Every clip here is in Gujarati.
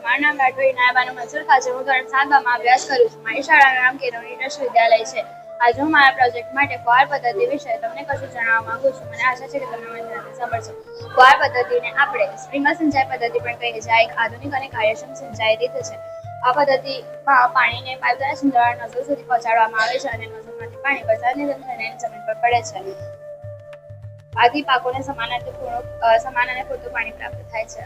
મારું નામ રાઠોડી નાયબાનું મંસૂર ખાચર. હું ધોરણ 7 માં અભ્યાસ કરું છું. મારી શાળાનું નામ કેળવણી ટ્રસ્ટ વિદ્યાલય છે. આજે હું મારા પ્રોજેક્ટ માટે ફુવાર પદ્ધતિ વિશે તમને કશું જણાવવા માંગુ છું. મને આશા છે કે તમે મને ધ્યાનથી સાંભળશો. ફુવાર પદ્ધતિને આપણે સ્પ્રિંકલર સિંચાઈ પદ્ધતિ પણ કહીએ છીએ. આ એક આધુનિક અને કાર્યક્ષમ સિંચાઈ રીત છે. આ પદ્ધતિમાં પાણીને પાઇપ દ્વારા છિદ્રાળુ નોઝલ સુધી પહોંચાડવામાં આવે છે અને નોઝલમાંથી પાણી વરસાદની થઈને જમીન પર પડે છે. આથી પાકોને સમાન અને પૂરતું પાણી પ્રાપ્ત થાય છે.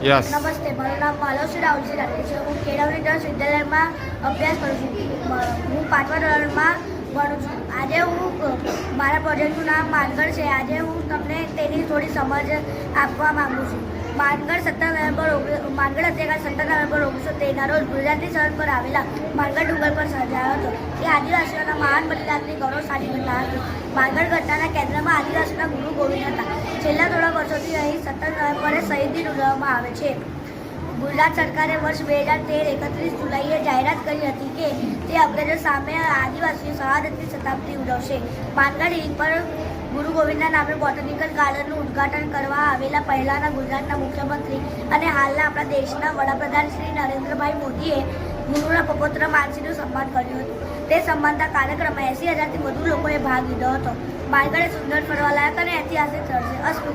નમસ્તે, મારું નામ માલવશ્રી રાહુલજી રાઠોડ છે. હું કેળવણી ટ્રસ્ટ વિદ્યાલયમાં અભ્યાસ કરું છું. હું 5મા ધોરણમાં ભણું છું. આજે હું મારા પ્રોજેક્ટનું નામ માનગઢ છે. આજે હું તમને તેની થોડી સમજ આપવા માગું છું. માનગઢ હત્યાકાંડ 17 નવેમ્બર 1913 રોજ ગુજરાતની સરહદ પર આવેલા માનગઢ ડુંગર પર સર્જાયો હતો. તે આદિવાસીઓના મહાન બલિદાનની ગૌરવશાળી ઘટના હતી. માનગઢ ઘટનાના કેન્દ્રમાં આદિવાસીના ગુરુ ગોવિંદ હતા. છેલ્લા થોડા વર્ષોથી અહીં 17 નવેમ્બરે શહીદી ઉજવવામાં આવે છે. ગુજરાત સરકારે વર્ષ 2013 31 જુલાઈએ જાહેરાત કરી હતી કે તે અંગ્રેજો સામે આદિવાસીઓ શહાદતની શતાબ્દી ઉજવશે. માનગઢ હિલ પર ગુરુ ગોવિંદના નામે બોટાનિકલ ગાર્ડનનું ઉદ્ઘાટન કરવા આવેલા પહેલાના ગુજરાતના મુખ્યમંત્રી અને હાલના આપણા દેશના વડાપ્રધાન શ્રી નરેન્દ્રભાઈ મોદીએ ગુરુના પૌત્ર માનસીનું સન્માન કર્યું હતું. તે સન્માનના કાર્યક્રમમાં 80,000થી વધુ લોકોએ ભાગ લીધો હતો. માનગઢ એ સુંદર ફરવાલાયક અને ઐતિહાસિક સ્થળ છે. અસ્તુ.